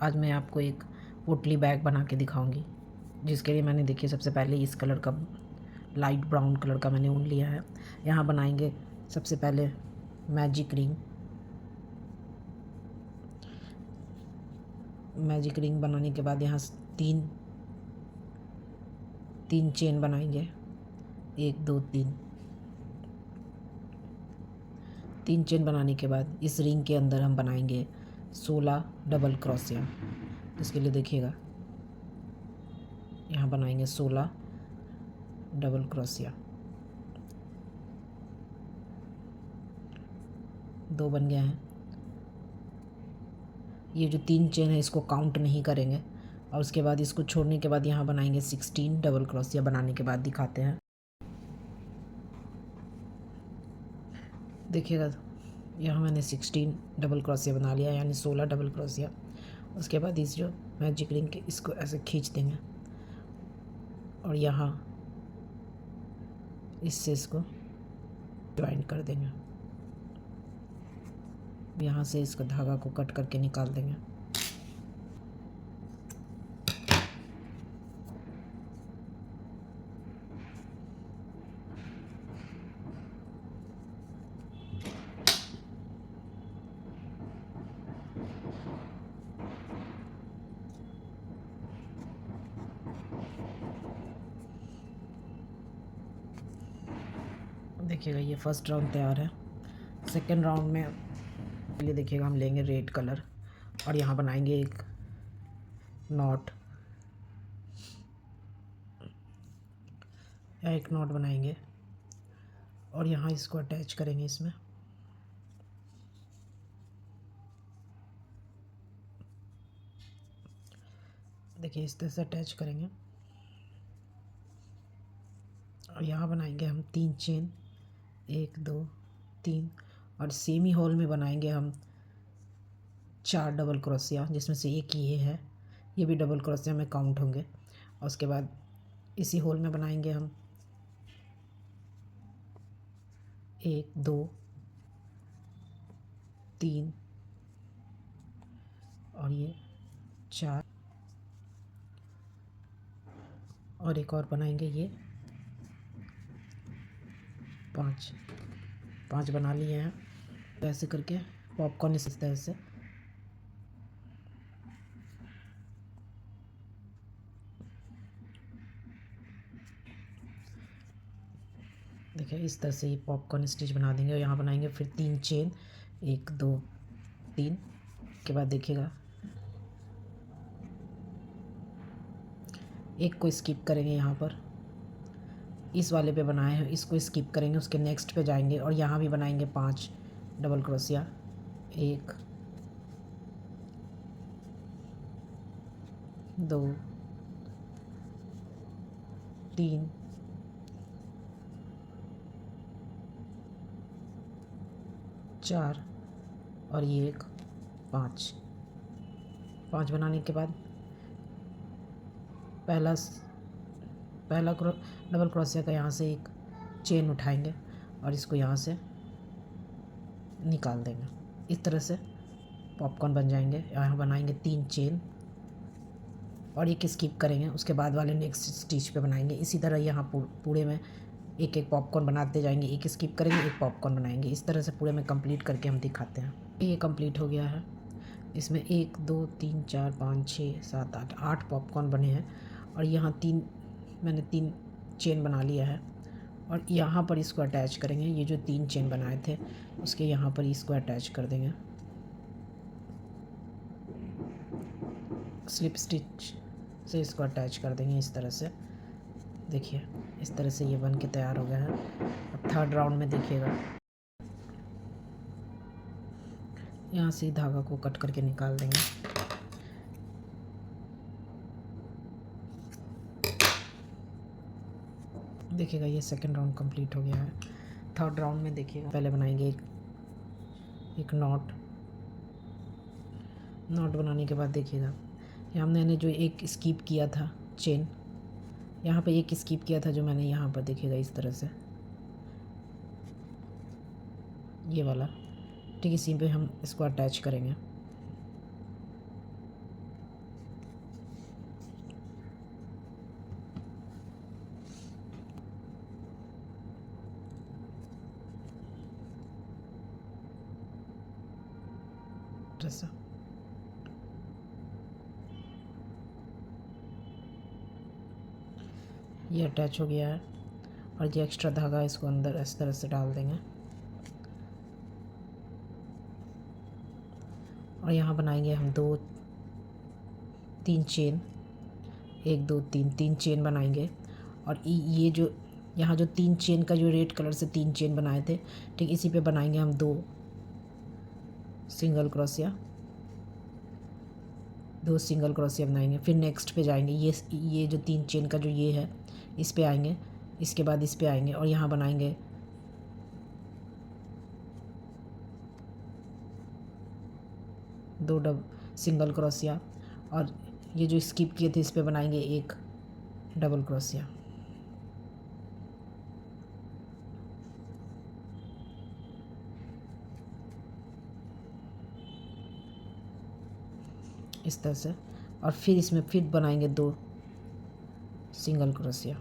आज मैं आपको एक पोटली बैग बना के दिखाऊंगी, जिसके लिए मैंने देखिए सबसे पहले इस कलर का लाइट ब्राउन कलर का मैंने ऊन लिया है। यहाँ बनाएंगे सबसे पहले मैजिक रिंग। मैजिक रिंग बनाने के बाद यहाँ तीन तीन चेन बनाएंगे, 1 2 3। तीन चेन बनाने के बाद इस रिंग के अंदर हम बनाएंगे 16 डबल क्रोशिया। इसके लिए देखिएगा यहाँ बनाएंगे 16 डबल क्रोशिया। 2 बन गए हैं। ये जो 3 चेन है इसको काउंट नहीं करेंगे, और उसके बाद इसको छोड़ने के बाद यहाँ बनाएंगे 16 डबल क्रोशिया। बनाने के बाद दिखाते हैं, देखिएगा यहाँ मैंने 16 डबल क्रोशिया बना लिया, यानी 16 डबल क्रोशिया। उसके बाद इस जो मैजिक रिंग के इसको ऐसे खींच देंगे और यहाँ इससे इसको ज्वाइन कर देंगे। यहाँ से इसको धागा को कट करके निकाल देंगे। देखिएगा ये फर्स्ट राउंड तैयार है। सेकेंड राउंड में ये देखिएगा हम लेंगे रेड कलर और यहाँ बनाएंगे एक नॉट, या एक नॉट बनाएंगे और यहाँ इसको अटैच करेंगे इसमें। देखिए इस तरह से अटैच करेंगे और यहाँ बनाएंगे हम 3 चेन, 1 2 3, और सेमी होल में बनाएंगे हम 4 डबल क्रोशिया, जिसमें से एक ये है, ये भी डबल क्रोशिया में काउंट होंगे। और उसके बाद इसी होल में बनाएंगे हम 1 2 3 और ये 4, और एक और बनाएंगे ये 5 बना लिए हैं। ऐसे करके पॉपकॉर्न इस तरह से देखिए इस तरह से ये पॉपकॉर्न स्टिच बना देंगे। और यहाँ बनाएंगे फिर 3 चेन, 1 2 3 के बाद देखिएगा एक को स्किप करेंगे, यहाँ पर इस वाले पे बनाए हैं इसको स्किप करेंगे, उसके नेक्स्ट पे जाएंगे और यहाँ भी बनाएंगे 5 डबल क्रोशिया, 1 2 3 4 और ये एक 5 बनाने के बाद पहला डबल क्रोशिया का यहाँ से एक चेन उठाएंगे और इसको यहाँ से निकाल देंगे। इस तरह से पॉपकॉर्न बन जाएंगे। यहाँ बनाएंगे 3 चेन और एक स्किप करेंगे, उसके बाद वाले नेक्स्ट स्टिच पे बनाएंगे। इसी तरह यहाँ पूरे में एक एक पॉपकॉर्न बनाते जाएंगे, एक स्किप करेंगे, एक पॉपकॉर्न बनाएंगे। इस तरह से पूरे में कंप्लीट करके हम दिखाते हैं। ये कंप्लीट हो गया है। इसमें 1 2 3 4 5 6 7 8 पॉपकॉर्न बने हैं। और यहाँ मैंने 3 चेन बना लिया है और यहाँ पर इसको अटैच करेंगे। ये जो 3 चेन बनाए थे उसके यहाँ पर इसको अटैच कर देंगे स्लिप स्टिच से, इसको अटैच कर देंगे इस तरह से। देखिए इस तरह से ये बन के तैयार हो गया है। अब थर्ड राउंड में देखिएगा यहाँ से धागा को कट करके निकाल देंगे। देखिएगा ये सेकंड राउंड कंप्लीट हो गया है। थर्ड राउंड में देखिएगा पहले बनाएंगे एक नॉट बनाने के बाद देखिएगा यहाँ मैंने जो एक स्किप किया था चेन, यहाँ पे एक स्किप किया था जो मैंने यहाँ पर देखिएगा इस तरह से ये वाला, ठीक इसी पे हम इसको अटैच करेंगे। जैसा ये अटैच हो गया है और ये एक्स्ट्रा धागा इसको अंदर इस तरह से डाल देंगे और यहाँ बनाएंगे हम 2-3 चेन, 1-2-3 चेन बनाएंगे। और ये जो यहाँ जो 3 चेन का जो रेड कलर से 3 चेन बनाए थे, ठीक इसी पे बनाएंगे हम 2 सिंगल क्रोशिया, 2 सिंगल क्रोशिया बनाएंगे। फिर नेक्स्ट पे जाएंगे, ये जो 3 चेन का जो ये है इस पे आएंगे, इसके बाद इस पे आएंगे और यहाँ बनाएंगे 2 सिंगल क्रोशिया और ये जो स्किप किए थे इस पे बनाएंगे 1 डबल क्रोशिया। इस तरह से और फिर इसमें फिर बनाएंगे 2 सिंगल क्रोशिया।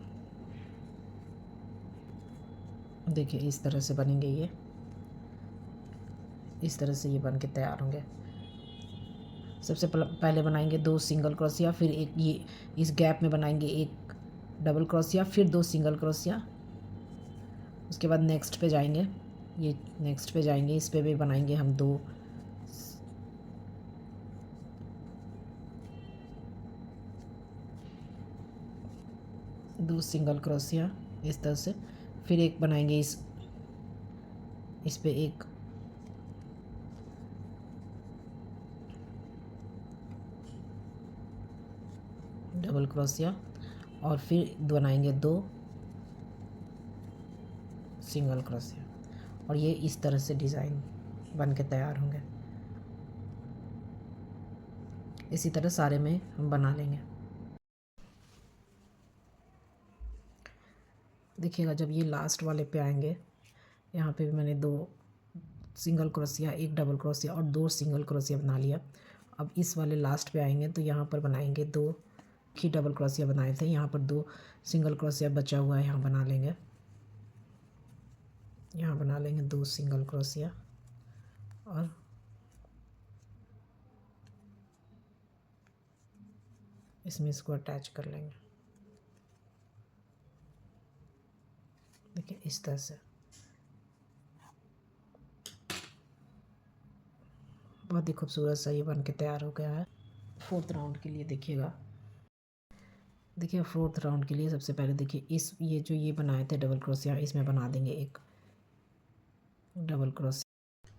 देखिए इस तरह से बनेंगे, ये इस तरह से ये बन के तैयार होंगे। सबसे पहले बनाएंगे 2 सिंगल क्रोशिया, फिर एक ये इस गैप में बनाएंगे 1 डबल क्रोशिया, फिर 2 सिंगल क्रोशिया। उसके बाद नेक्स्ट पे जाएंगे, ये नेक्स्ट पे जाएंगे, इस पे भी बनाएंगे हम 2 सिंगल क्रोशिया इस तरह से। फिर एक बनाएंगे इस पे 1 डबल क्रोशिया और फिर बनाएंगे 2 सिंगल क्रोशिया और ये इस तरह से डिज़ाइन बन के तैयार होंगे। इसी तरह सारे में हम बना लेंगे। देखिएगा जब ये लास्ट वाले पे आएंगे, यहाँ पे भी मैंने 2 सिंगल क्रोशिया, 1 डबल क्रोशिया और 2 सिंगल क्रोशिया बना लिया। अब इस वाले लास्ट पे आएंगे तो यहाँ पर बनाएंगे 2 ही डबल क्रोशिया बनाए थे, यहाँ पर 2 सिंगल क्रोशिया बचा हुआ है, यहाँ बना लेंगे। यहाँ बना लेंगे 2 सिंगल क्रोशिया और इसमें इसको अटैच कर लेंगे। देखिए इस तरह से बहुत ही खूबसूरत सा ये बन के तैयार हो गया है। 4th राउंड के लिए देखिएगा, देखिए 4th राउंड के लिए सबसे पहले देखिए ये जो ये बनाए थे डबल क्रोशिया, इसमें बना देंगे 1 डबल क्रोशिया।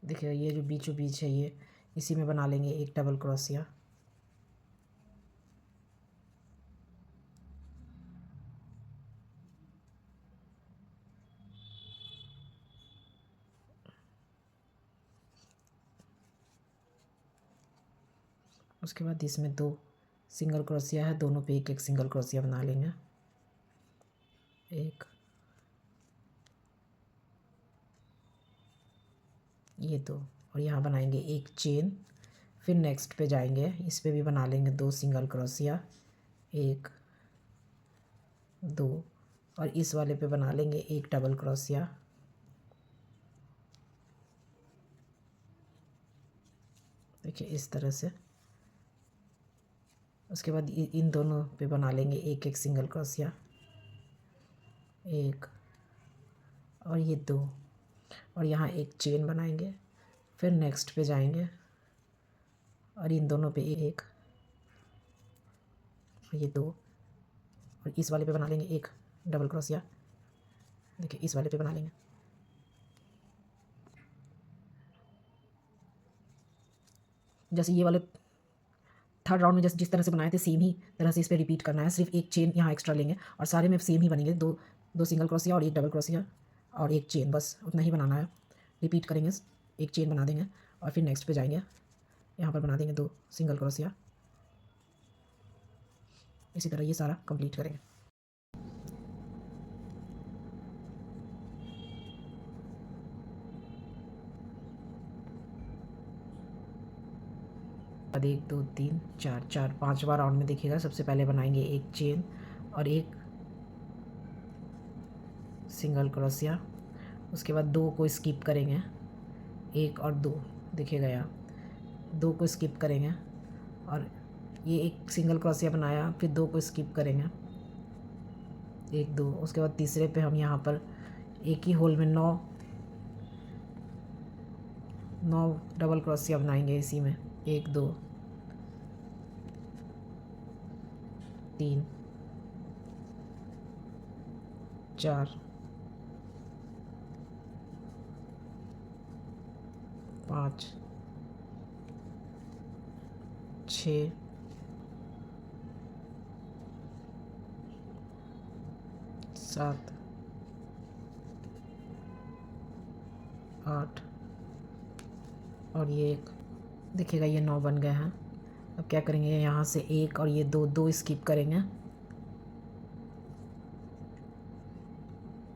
देखिए ये जो बीचों बीच है ये इसी में बना लेंगे 1 डबल क्रोशिया। उसके बाद इसमें 2 सिंगल क्रोशिया है, दोनों पे 1 सिंगल क्रोशिया बना लेंगे, 1 ये 2 और यहाँ बनाएंगे 1 चेन। फिर नेक्स्ट पे जाएंगे, इस पे भी बना लेंगे 2 सिंगल क्रोशिया, 1 2 और इस वाले पे बना लेंगे 1 डबल क्रोशिया। देखिए इस तरह से। उसके बाद इन दोनों पे बना लेंगे 1 सिंगल क्रोशिया, 1 और ये 2 और यहाँ 1 चेन बनाएंगे। फिर नेक्स्ट पे जाएंगे और इन दोनों पे 1 और ये 2 और इस वाले पे बना लेंगे 1 डबल क्रोशिया। देखिए इस वाले पे बना लेंगे। जैसे ये वाले 3rd राउंड में जैसे जिस तरह से बनाए थे सेम ही तरह से इस पर रिपीट करना है, सिर्फ 1 चेन यहाँ एक्स्ट्रा लेंगे और सारे में सेम ही बनेंगे, 2 सिंगल क्रोशिया और 1 डबल क्रोशिया और 1 चेन, बस उतना ही बनाना है। रिपीट करेंगे, 1 चेन बना देंगे और फिर नेक्स्ट पे जाएंगे, यहाँ पर बना देंगे 2 सिंगल क्रोशिया। इसी तरह ये सारा कंप्लीट करेंगे। अब 1 2 3 4 5वां राउंड में देखिएगा, सबसे पहले बनाएंगे 1 चेन और 1 सिंगल क्रोशिया। उसके बाद 2 को स्किप करेंगे एक और दो, देखिएगा यहाँ दो को स्किप करेंगे और ये एक सिंगल क्रोशिया बनाया, फिर दो को स्किप करेंगे, एक दो, उसके बाद तीसरे पे हम यहाँ पर एक ही होल में 9 डबल क्रोशिया बनाएंगे इसी में, 1 2 3 4 5 6 7 8 और ये एक, देखिएगा ये 9 बन गए हैं। अब क्या करेंगे, यहाँ से एक और ये दो स्किप करेंगे,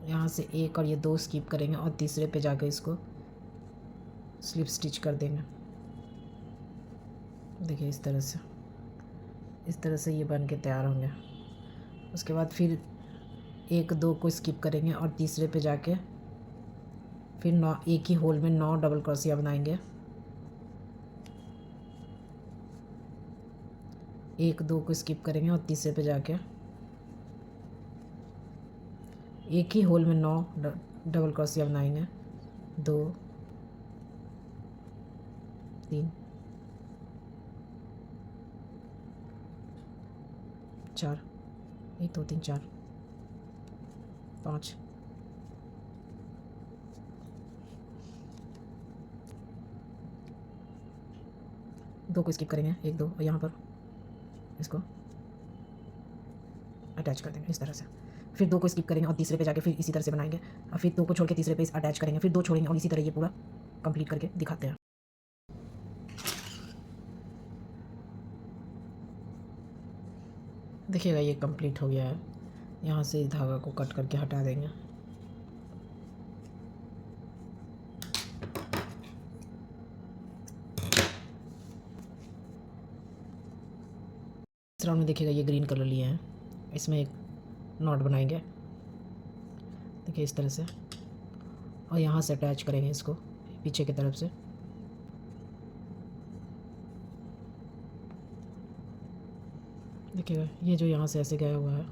यहाँ से एक और ये दो स्किप करेंगे और तीसरे पे जाकर इसको स्लिप स्टिच कर देंगे। देखिए इस तरह से ये बन के तैयार होंगे। उसके बाद फिर एक दो को स्किप करेंगे और तीसरे पे जाके फिर 9, एक ही होल में 9 डबल क्रोशिया बनाएंगे, एक दो को स्किप करेंगे और तीसरे पे जाके एक ही होल में 9 डबल क्रोशिया बनाएंगे, 2 3 4, 1 2 3 4 5 दो को स्किप करेंगे, 1 2 और यहाँ पर इसको अटैच कर देंगे इस तरह से। फिर दो को स्किप करेंगे और तीसरे पे जाके फिर इसी तरह से बनाएंगे और फिर दो को छोड़ के तीसरे पे अटैच करेंगे, फिर दो छोड़ेंगे और इसी तरह ये पूरा कंप्लीट करके दिखाते हैं। देखिएगा ये कंप्लीट हो गया है। यहाँ से धागा को कट करके हटा देंगे। इस राउंड में देखिएगा ये ग्रीन कलर लिए हैं, इसमें एक नॉट बनाएंगे, देखिए इस तरह से, और यहाँ से अटैच करेंगे इसको पीछे की तरफ से। देखिएगा ये जो यहाँ से ऐसे गया हुआ है,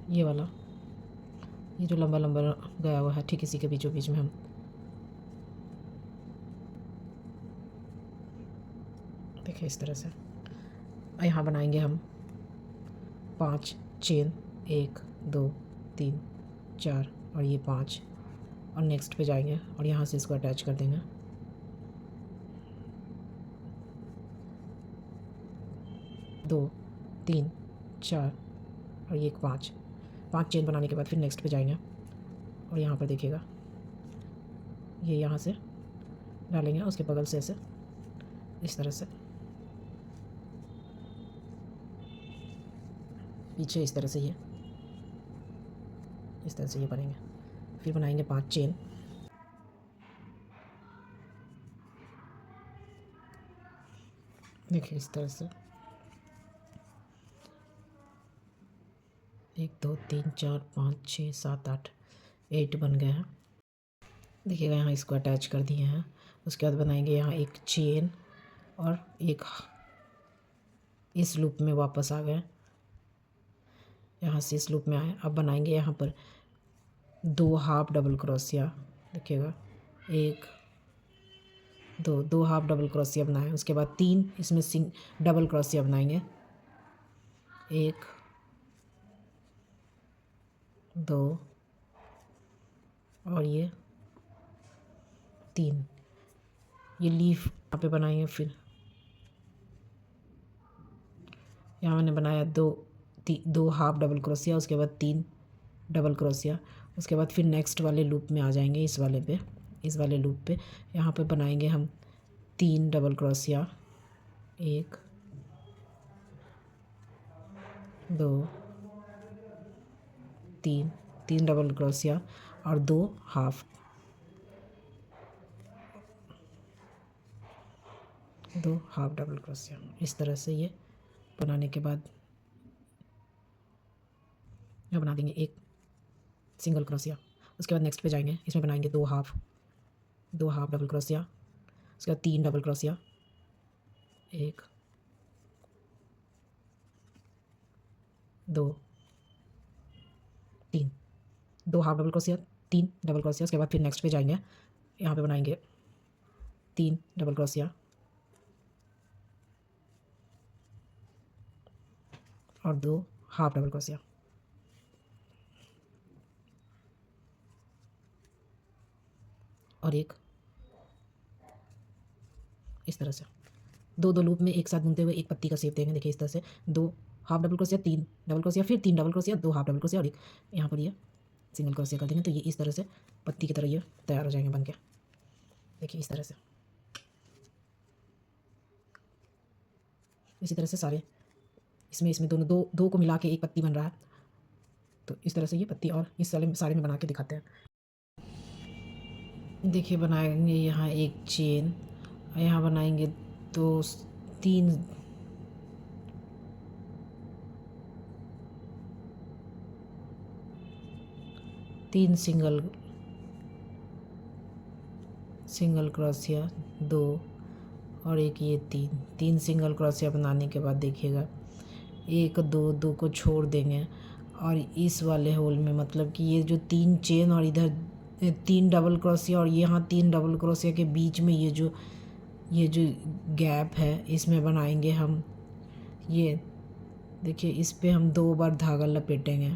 ये वाला, ये जो लंबा लंबा गया हुआ है, ठीक इसी के बीचों बीच में हम देखिए इस तरह से। और यहाँ बनाएंगे हम 5 चेन, 1 2 3 4 और ये 5, और नेक्स्ट पे जाएंगे और यहाँ से इसको अटैच कर देंगे। दो 3 4 और ये 5 चेन बनाने के बाद फिर नेक्स्ट पे जाएंगे और यहाँ पर देखिएगा ये यहाँ से डालेंगे, उसके बगल से ऐसे इस तरह से पीछे इस तरह से ये बनेंगे। फिर बनाएंगे 5 चेन, देखिए इस तरह से 1 2 3 4 5 6 7 8 बन गए हैं। देखिएगा यहाँ इसको अटैच कर दिए हैं। उसके बाद बनाएंगे यहाँ एक चेन और एक इस लूप में वापस आ गए, यहाँ से इस लूप में आए। अब बनाएंगे यहाँ पर 2 हाफ डबल क्रोशिया, देखिएगा 1 2 हाफ डबल क्रोशिया बनाए। उसके बाद 3 इसमें डबल क्रोशिया बनाएंगे, 1 2 और ये 3, ये लीफ यहाँ पे बनाएंगे। फिर यहाँ मैंने बनाया 2 हाफ डबल क्रोशिया, उसके बाद 3 डबल क्रोशिया। उसके बाद फिर नेक्स्ट वाले लूप में आ जाएंगे, इस वाले लूप पे यहाँ पे बनाएंगे हम 3 डबल क्रोशिया, 1 2 3 डबल क्रोशिया और 2 हाफ, 2 हाफ डबल क्रोशिया। इस तरह से ये बनाने के बाद यहाँ बना देंगे एक सिंगल क्रोशिया। उसके बाद नेक्स्ट पे जाएंगे, इसमें बनाएंगे 2 हाफ 2 हाफ डबल क्रोशिया, उसके बाद 3 double crochet, 1 2 3, 2 half double crochet, 3 double crochet. उसके बाद फिर नेक्स्ट पे जाएंगे, यहाँ पे बनाएंगे 3 डबल क्रोशिया और 2 हाफ डबल क्रोशिया। और एक इस तरह से 2 लूप में एक साथ घूमते हुए एक पत्ती का शेप देंगे। देखिए इस तरह से 2 half double crochet, 3 double crochet, फिर 3 double crochet, 2 half double crochet और एक यहाँ पर ये सिंगल क्रोशिया कर देंगे। तो ये इस तरह से पत्ती की तरह ये तैयार हो जाएंगे बन के। देखिए इस तरह से, इसी तरह से सारे इसमें दोनों दो को मिला के एक पत्ती बन रहा है। तो इस तरह से ये पत्ती और इस सारे में बना के दिखाते हैं। देखिए बनाएंगे यहाँ एक चेन, यहाँ बनाएंगे 2 3 3 सिंगल क्रोशिया, 2 और एक ये 3 सिंगल क्रोशिया बनाने के बाद देखिएगा 1 2 को छोड़ देंगे और इस वाले होल में, मतलब कि ये जो 3 चेन और इधर 3 डबल क्रोशिया और यहाँ 3 डबल क्रोशिया के बीच में ये जो गैप है इसमें बनाएंगे हम ये। देखिए इस पे हम 2 बार धागा लपेटेंगे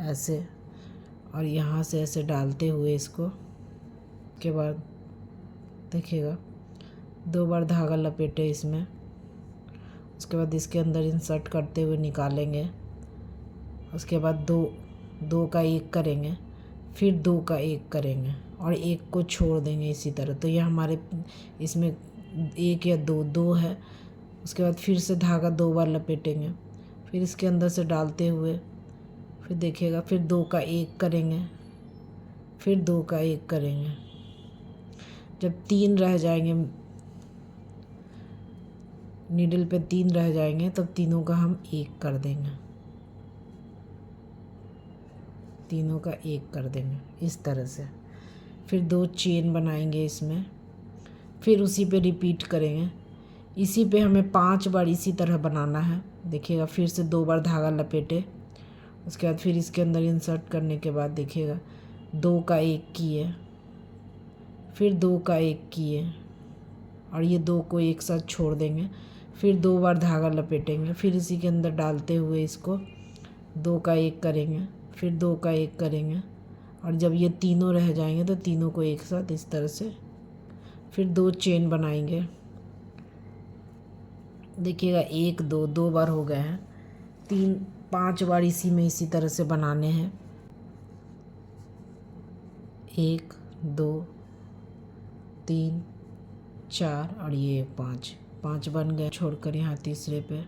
ऐसे और यहाँ से ऐसे डालते हुए इसको, के बाद देखिएगा 2 बार धागा लपेटे इसमें। उसके बाद इसके अंदर इंसर्ट करते हुए निकालेंगे। उसके बाद 2 का 1 करेंगे, फिर 2 का 1 करेंगे और 1 को छोड़ देंगे इसी तरह। तो ये हमारे इसमें 1 या 2 है। उसके बाद फिर से धागा 2 बार लपेटेंगे, फिर इसके अंदर से डालते हुए फिर देखिएगा फिर 2 का 1 करेंगे, फिर 2 का 1 करेंगे। जब 3 रह जाएंगे, नीडल पे 3 रह जाएंगे, तब तीनों का हम 1 कर देंगे, तीनों का 1 कर देंगे इस तरह से। फिर 2 चेन बनाएंगे इसमें, फिर उसी पे रिपीट करेंगे। इसी पे हमें 5 बार इसी तरह बनाना है। देखिएगा फिर से 2 बार धागा लपेटे, उसके बाद फिर इसके अंदर इंसर्ट करने के बाद देखिएगा 2 का 1 किए, फिर 2 का 1 किए और ये 2 को एक साथ छोड़ देंगे। फिर 2 बार धागा लपेटेंगे, फिर इसी के अंदर डालते हुए इसको 2 का 1 करेंगे, फिर 2 का 1 करेंगे और जब ये तीनों रह जाएंगे तो तीनों को एक साथ इस तरह से फिर 2 चेन बनाएंगे। देखिएगा 1 2 बार हो गए हैं, 5 बार इसी तरह से बनाने हैं। 1 2 3 4 और ये 5 बन गए, छोड़कर यहाँ तीसरे पे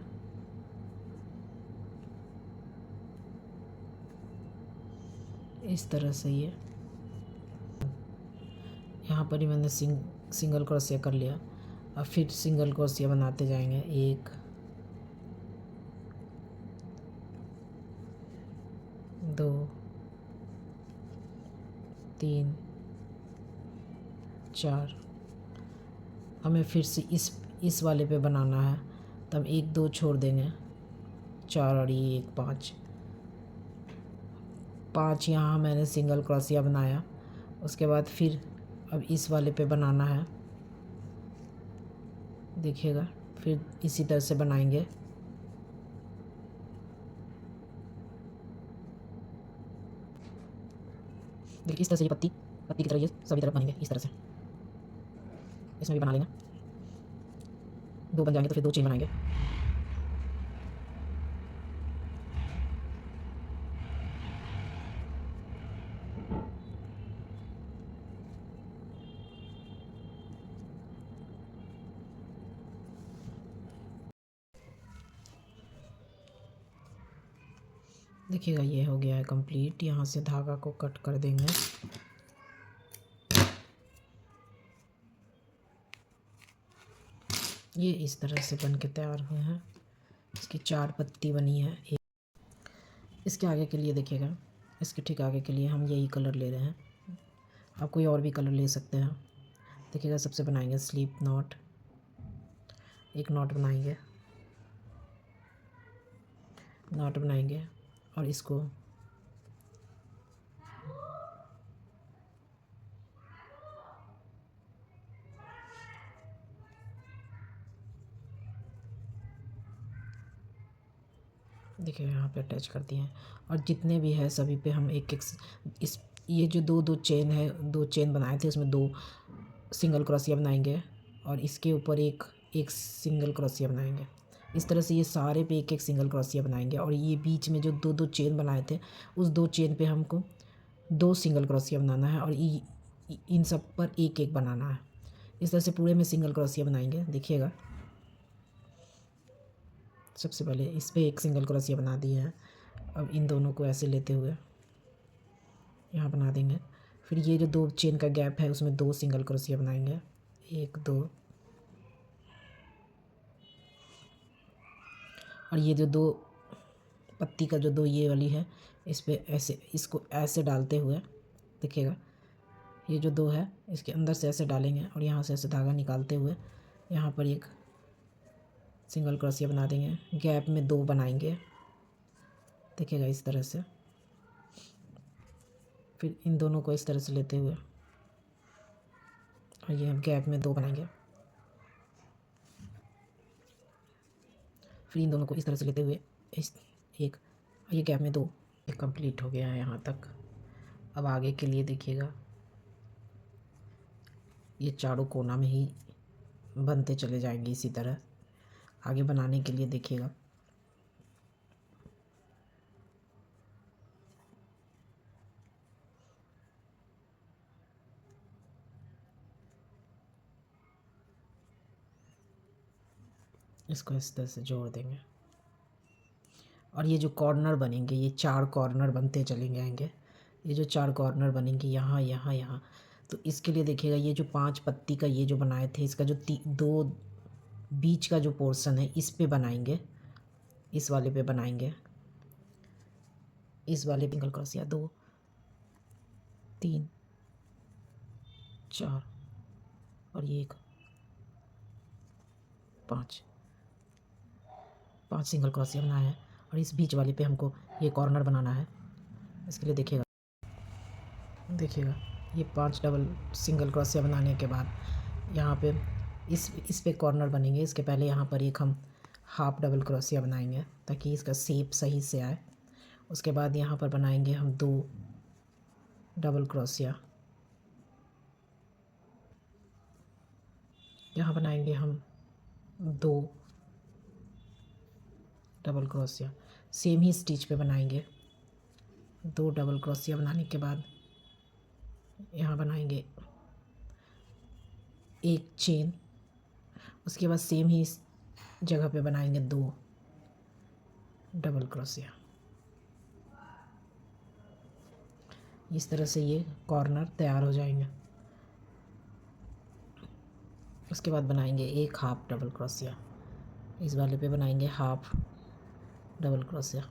इस तरह से ये यहाँ पर ही मैंने सिंगल क्रोशिया कर लिया। अब फिर सिंगल क्रोशिया बनाते जाएंगे। 1 2 3 4, हमें फिर से इस वाले पे बनाना है, तब 1 2 छोड़ देंगे, 4 और ये 1 5 यहाँ मैंने सिंगल क्रोशिया बनाया। उसके बाद फिर अब इस वाले पे बनाना है। देखिएगा फिर इसी तरह से बनाएंगे। देखिए इस तरह से ये पत्ती की तरह ये सभी तरफ बनेंगे इस तरह से। इसमें भी बना लेंगे, 2 बन जाएंगे तो फिर 2 चेन बनाएंगे। देखिएगा ये हो गया है कंप्लीट। यहाँ से धागा को कट कर देंगे। ये इस तरह से बन के तैयार हुए हैं। इसकी 4 पत्ती बनी है। इसके आगे के लिए देखिएगा, इसके ठीक आगे के लिए हम यही कलर ले रहे हैं। आप कोई और भी कलर ले सकते हैं। देखिएगा, सबसे बनाएंगे स्लीप नॉट, एक नॉट बनाएंगे, नॉट बनाएंगे और इसको देखिए यहाँ पे अटैच कर दिए हैं। और जितने भी है सभी पे हम एक एक इस ये जो दो दो चेन है, दो चेन बनाए थे उसमें दो सिंगल क्रोशिया बनाएंगे और इसके ऊपर एक एक सिंगल क्रोशिया बनाएंगे। इस तरह से ये सारे पे एक एक सिंगल क्रोशिया बनाएंगे। और ये बीच में जो दो दो चेन बनाए थे उस दो चेन पे हमको दो सिंगल क्रोशिया बनाना है और इन सब पर एक एक बनाना है। इस तरह से पूरे में सिंगल क्रोशिया बनाएंगे। देखिएगा, सबसे पहले इस पे एक सिंगल क्रोशिया बना दिए हैं। अब इन दोनों को ऐसे लेते हुए यहाँ बना देंगे। फिर ये जो दो चेन का गैप है उसमें दो सिंगल क्रोशिया बनाएंगे, एक दो। और ये जो दो पत्ती का जो दो ये वाली है इस पे ऐसे इसको ऐसे डालते हुए देखिएगा, ये जो दो है इसके अंदर से ऐसे डालेंगे और यहाँ से ऐसे धागा निकालते हुए यहाँ पर एक सिंगल क्रोशिया बना देंगे। गैप में दो बनाएंगे, देखिएगा इस तरह से। फिर इन दोनों को इस तरह से लेते हुए और ये हम गैप में दो बनाएंगे। फिर इन दोनों को इस तरह से लेते हुए इस एक, ये गैप में दो। ये कंप्लीट हो गया है यहाँ तक। अब आगे के लिए देखिएगा, ये चारों कोना में ही बनते चले जाएंगे इसी तरह। आगे बनाने के लिए देखिएगा, इसको इस तरह से जोड़ देंगे और ये जो कॉर्नर बनेंगे ये चार कॉर्नर बनते चले जाएंगे। ये जो चार कॉर्नर बनेंगे यहाँ यहाँ यहाँ, तो इसके लिए देखिएगा ये जो पांच पत्ती का ये जो बनाए थे इसका जो दो बीच का जो पोर्शन है इस पे बनाएंगे, इस वाले पे बनाएंगे, इस वाले सिंगल क्रोशिया दो तीन चार और ये एक पाँच, पांच सिंगल क्रोशिया बनाया है। और इस बीच वाले पे हमको ये कॉर्नर बनाना है। इसके लिए देखिएगा, देखिएगा ये पांच डबल सिंगल क्रोशिया बनाने के बाद यहाँ पे इस पे कॉर्नर बनेंगे। इसके पहले यहाँ पर एक हम हाफ डबल क्रोशिया बनाएंगे ताकि इसका शेप सही से आए। उसके बाद यहाँ पर बनाएंगे हम दो डबल क्रोशिया, यहाँ बनाएंगे हम दो डबल क्रोशिया, सेम ही स्टिच पे बनाएंगे। दो डबल क्रोशिया बनाने के बाद यहाँ बनाएंगे एक चेन, उसके बाद सेम ही इस जगह पे बनाएंगे दो डबल क्रोशिया। इस तरह से ये कॉर्नर तैयार हो जाएंगे। उसके बाद बनाएंगे एक हाफ डबल क्रोशिया, इस वाले पे बनाएंगे हाफ डबल क्रोशिया।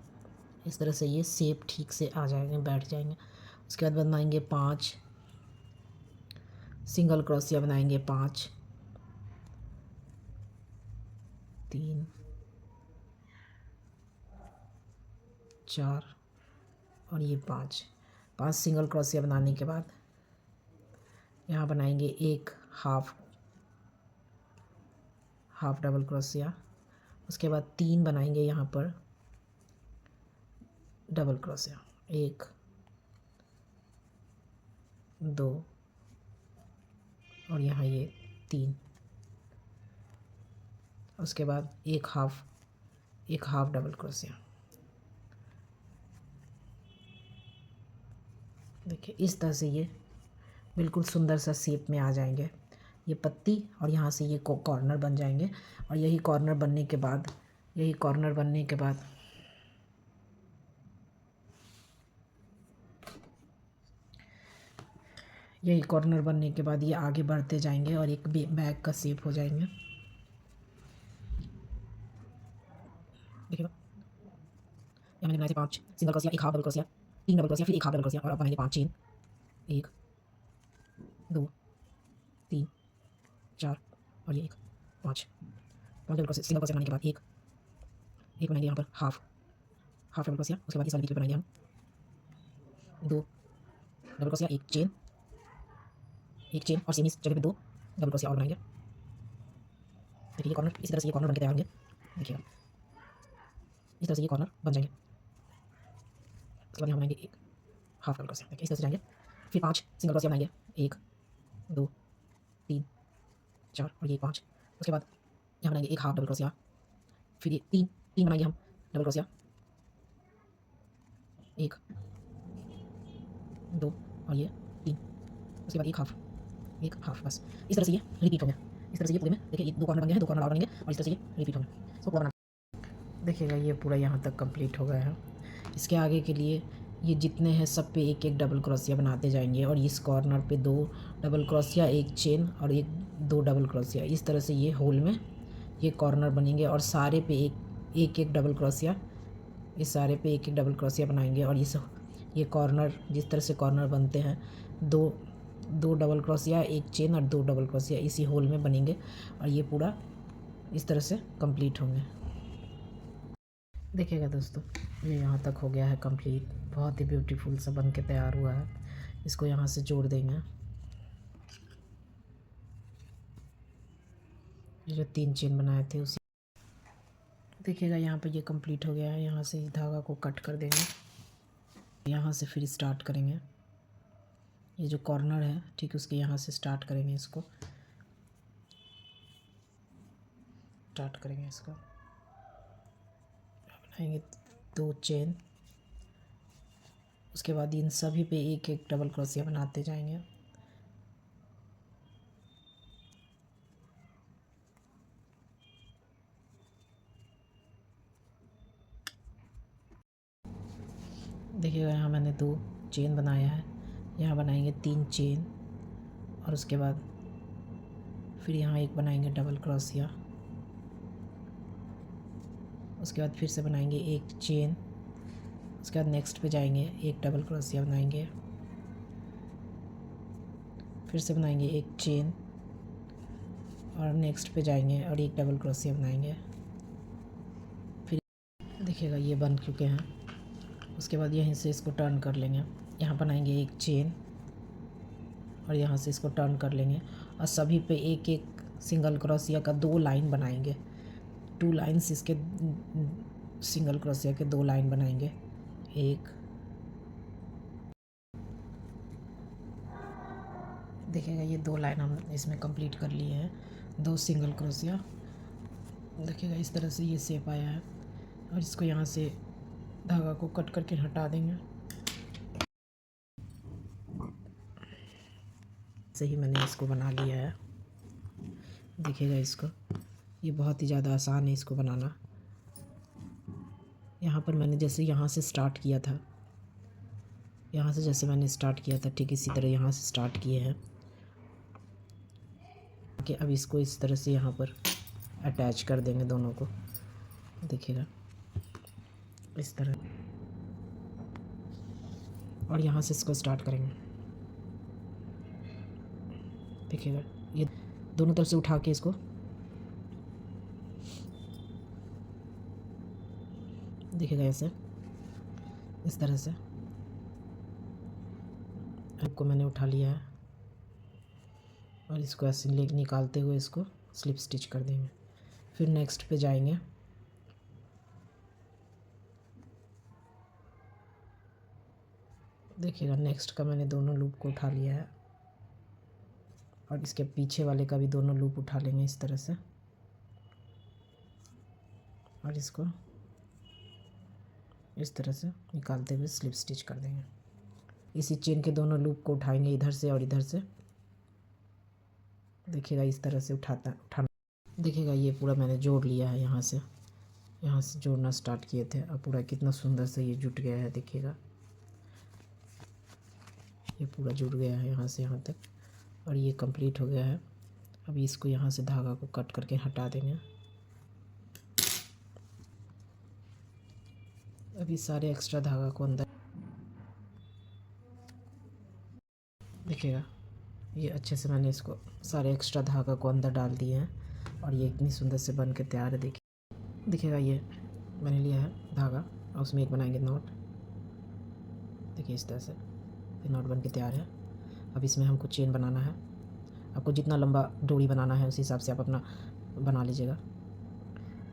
इस तरह से ये शेप ठीक से आ जाएंगे, बैठ जाएंगे। उसके बाद बनाएंगे पांच सिंगल क्रोशिया, बनाएंगे पांच, तीन चार और ये पांच, पांच सिंगल क्रोशिया बनाने के बाद यहाँ बनाएंगे एक हाफ डबल क्रोशिया। उसके बाद तीन बनाएंगे यहाँ पर डबल क्रोशिया, एक दो और यहाँ ये तीन। उसके बाद एक हाफ डबल क्रोशिया। देखिए इस तरह से ये बिल्कुल सुंदर सा शेप में आ जाएंगे ये पत्ती, और यहाँ से ये कॉर्नर बन जाएंगे। और यही कॉर्नर बनने के बाद यही कॉर्नर बनने के बाद यही कॉर्नर बनने के बाद ये आगे बढ़ते जाएंगे और एक बैग का शेप हो जाएंगे। देखिए यहाँ मैंने बनाए थे पांच सिंगल क्रोशिया, एक हाफ डबल क्रोशिया, तीन डबल क्रोशिया, फिर एक हाफ डबल क्रोशिया और अब बनाएंगे पांच चेन, एक 2 3 4 और ये 1 5 5 डबल क्रोशिया सिंगल क्रोशिया बनाने के बाद एक बनाएंगे यहाँ पर हाफ डबल क्रोशिया। उसके बाद इस वाली बीच में बनाएंगे हम 2 डबल क्रोशिया, एक चेन और सेम इस जगह पे 2 डबल क्रोशिया और बनाएंगे। देखिए ये कॉर्नर, इसी तरह से ये कॉर्नर बन के तैयार होंगे। देखिएगा इस तरह से ये कॉर्नर बन जाएंगे। उसके बाद यहाँ बनाएंगे एक हाफ डबल क्रोशिया। देखिए इस तरह से जाएंगे। फिर 5 सिंगल क्रोशिया बनाएंगे, 1 2 3 4 और ये 5। उसके बाद यहाँ बनाएंगे एक हाफ डबल क्रोशिया। फिर ये तीन बनाएंगे हम डबल क्रोशिया, 1 2 और ये 3। उसके बाद एक हाफ बस। इस तरह से ये रिपीट होंगे। इस तरह से ये पूरे में देखिए ये 2 कॉर्नर बन गए हैं, 2 कॉर्नर और बनेंगे और इस तरह से ये रिपीट होंगे। इसको पूरा बना देखिएगा ये पूरा यहाँ तक कंप्लीट हो गया है। इसके आगे के लिए ये जितने हैं सब पे एक डबल क्रोशिया बनाते जाएंगे और इस कॉर्नर पे 2 डबल क्रोशिया, एक चेन और 2 डबल क्रोशिया। इस तरह से ये होल में ये कॉर्नर बनेंगे और सारे पे एक डबल क्रोशिया, इस सारे पे एक डबल क्रोशिया बनाएंगे। और ये कॉर्नर जिस तरह से कॉर्नर बनते हैं, दो डबल क्रोशिया, एक चेन और 2 डबल क्रोशिया इसी होल में बनेंगे और ये पूरा इस तरह से कंप्लीट होंगे। देखिएगा दोस्तों ये यहाँ तक हो गया है कंप्लीट। बहुत ही ब्यूटीफुल सा बन के तैयार हुआ है। इसको यहाँ से जोड़ देंगे। ये जो 3 चेन बनाए थे उसी देखिएगा यहाँ पे ये कंप्लीट हो गया है। यहाँ से धागा को कट कर देंगे, यहाँ से फिर स्टार्ट करेंगे। ये जो कॉर्नर है ठीक उसके यहाँ से स्टार्ट करेंगे, इसको बनाएंगे 2 चेन। उसके बाद इन सभी पे एक डबल क्रोशिया बनाते जाएंगे। देखिएगा यहाँ मैंने 2 चेन बनाया है, यहाँ बनाएंगे 3 चेन और उसके बाद फिर यहाँ एक बनाएंगे डबल क्रोशिया। उसके बाद फिर से बनाएंगे एक चेन। उसके बाद नेक्स्ट पे जाएंगे, एक डबल क्रोशिया बनाएंगे, फिर से बनाएंगे एक चेन और नेक्स्ट पे जाएंगे और एक डबल क्रोशिया बनाएंगे। फिर देखिएगा ये बन चुके हैं। उसके बाद यहीं से इसको टर्न कर लेंगे, यहाँ बनाएंगे एक चेन और यहाँ से इसको टर्न कर लेंगे और सभी पे एक सिंगल क्रोशिया का 2 लाइन बनाएंगे। 2 लाइन्स इसके सिंगल क्रोशिया के 2 लाइन बनाएंगे। एक देखिएगा ये 2 लाइन हम इसमें कंप्लीट कर लिए हैं, 2 सिंगल क्रोशिया। देखिएगा इस तरह से ये शेप आया है और इसको यहाँ से धागा को कट करके हटा देंगे। सही मैंने इसको बना लिया है। देखिएगा इसको, ये बहुत ही ज़्यादा आसान है इसको बनाना। यहाँ पर मैंने जैसे यहाँ से स्टार्ट किया था, यहाँ से जैसे मैंने स्टार्ट किया था ठीक इसी तरह यहाँ से स्टार्ट किए हैं कि अब इसको इस तरह से यहाँ पर अटैच कर देंगे दोनों को। देखिएगा इस तरह और यहाँ से इसको स्टार्ट करेंगे। देखिएगा ये दोनों तरफ से उठा के इसको देखिएगा ऐसे इस तरह से आपको मैंने उठा लिया है और इसको ऐसे निकालते हुए इसको स्लिप स्टिच कर देंगे। फिर नेक्स्ट पे जाएंगे, देखिएगा नेक्स्ट का मैंने दोनों लूप को उठा लिया है और इसके पीछे वाले का भी दोनों लूप उठा लेंगे इस तरह से और इसको इस तरह से निकालते हुए स्लिप स्टिच कर देंगे। इसी चेन के दोनों लूप को उठाएंगे इधर से और इधर से। देखिएगा इस तरह से उठाना। देखिएगा ये पूरा मैंने जोड़ लिया है, यहाँ से जोड़ना स्टार्ट किए थे। अब पूरा कितना सुंदर से ये जुट गया है। देखिएगा ये पूरा जुड़ गया है यहाँ से यहाँ तक और ये कंप्लीट हो गया है। अभी इसको यहाँ से धागा को कट करके हटा देंगे। अभी सारे एक्स्ट्रा धागा को अंदर देखिएगा ये अच्छे से मैंने इसको सारे एक्स्ट्रा धागा को अंदर डाल दिए हैं और ये इतनी सुंदर से बन के तैयार है। देखिएगा ये मैंने लिया है धागा और उसमें एक बनाएंगे नॉट। देखिए इस तरह से ये नॉट बन के तैयार है। अब इसमें हमको चेन बनाना है। आपको जितना लंबा डोरी बनाना है उस हिसाब से आप अपना बना लीजिएगा।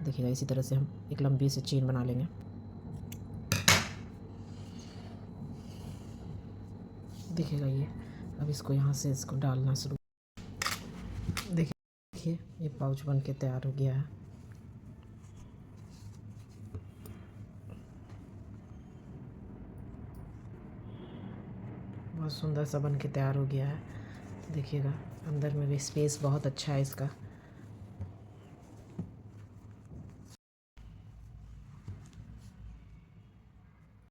देखिएगा इसी तरह से हम एक लंबी से चेन बना लेंगे। देखिएगा ये अब इसको यहाँ से इसको डालना शुरू। देखिए ये पाउच बन के तैयार हो गया है। बहुत सुंदर सा बन के तैयार हो गया है। देखिएगा अंदर में भी स्पेस बहुत अच्छा है इसका।